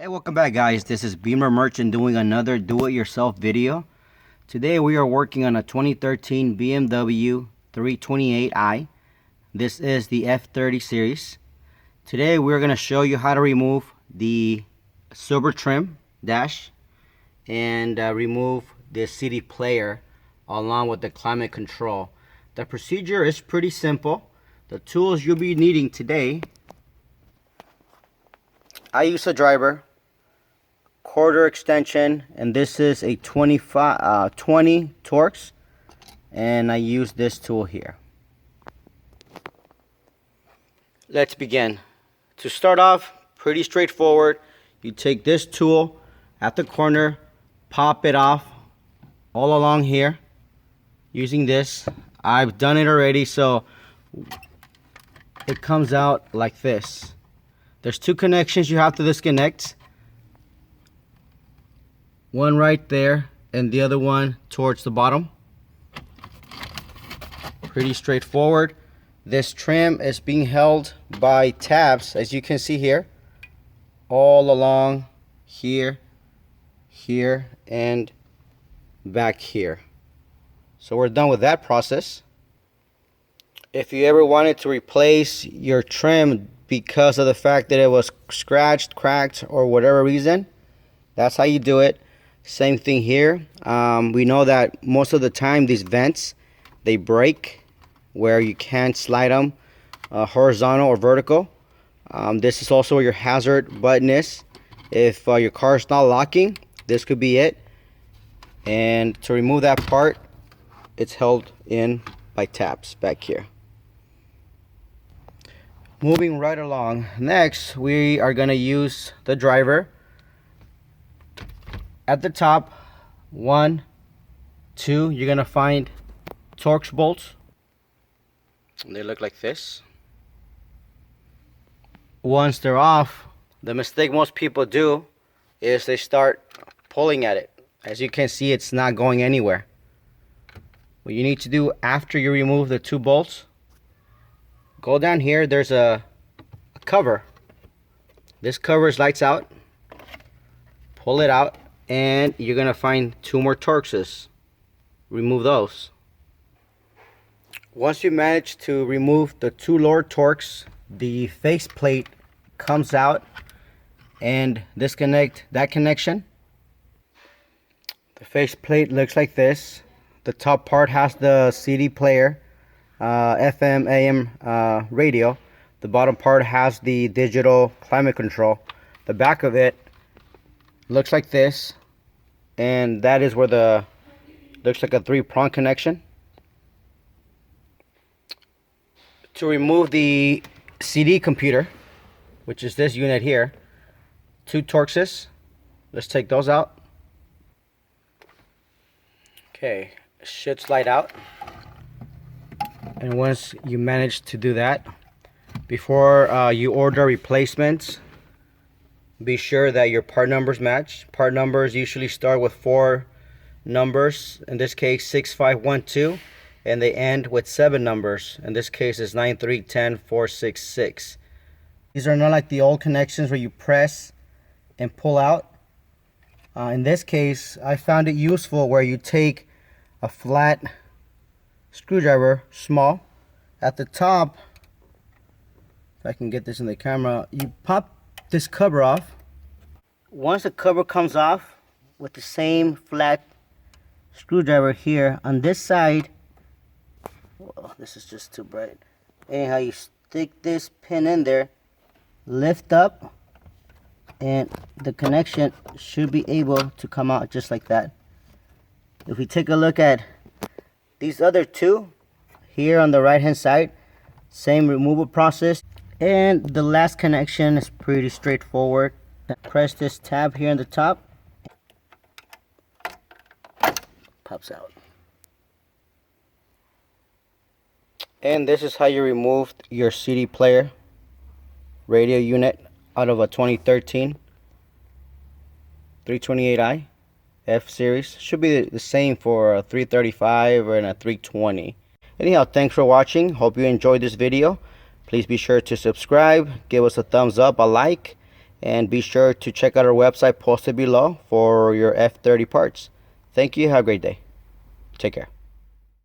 Hey, welcome back guys. This is Beamer Merchant doing another do-it-yourself video. Today we are working on a 2013 BMW 328i. This is the F30 series. Today we're going to show you how to remove the silver trim dash and remove the CD player along with the climate control. The procedure is pretty simple. The tools you'll be needing today: I use a driver, quarter extension, and this is a 20 Torx, and I use this tool here. Let's begin. To start off, pretty straightforward. You take this tool at the corner, pop it off all along here using this. I've done it already, so it comes out like this. There's two connections you have to disconnect. One right there and the other one towards the bottom. Pretty straightforward. This trim is being held by tabs, as you can see here, all along here, here, and back here. So we're done with that process. If you ever wanted to replace your trim because of the fact that it was scratched, cracked, or whatever reason, that's how you do it. Same thing here. We know that most of the time these vents, they break where you can't slide them horizontal or vertical. This is also where your hazard button is. If your car is not locking, this could be it. And to remove that part, it's held in by tabs back here. Moving right along, next we are going to use the driver. At the top, 1, 2, you're going to find Torx bolts. They look like this. Once they're off, the mistake most people do is they start pulling at it. As you can see, it's not going anywhere. What you need to do after you remove the two bolts, go down here. There's a cover. This cover lights out. Pull it out, and you're gonna find two more Torxes. Remove those. Once you manage to remove the two lower Torx, the faceplate comes out and disconnect that connection. The faceplate looks like this. The top part has the CD player, FM, AM radio. The bottom part has the digital climate control. The back of it looks like this, and that is where the looks like a 3-prong connection. To remove the CD computer, which is this unit here, 2 Torxes. Let's take those out. Okay, it should slide out. And once you manage to do that, before you order replacements, be sure that your part numbers match. Part numbers usually start with 4 numbers, in this case 6512, and they end with 7 numbers. In this case it's 9310466. These are not like the old connections where you press and pull out. In this case, I found it useful where you take a flat screwdriver, small, at the top. If I can get this in the camera, you pop this cover off. Once the cover comes off, with the same flat screwdriver here on this side, well, this is just too bright. Anyhow, you stick this pin in there, lift up, and the connection should be able to come out just like that. If we take a look at these other two here on the right hand side, same removal process. And the last connection is pretty straightforward. Press this tab here on the top, pops out. And this is how you removed your CD player radio unit out of a 2013 328i F series. Should be the same for a 335 or a 320. Anyhow, thanks for watching. Hope you enjoyed this video. Please be sure to subscribe, give us a thumbs up, a like, And be sure to check out our website posted below for your F30 parts. Thank you. Have a great day. Take care.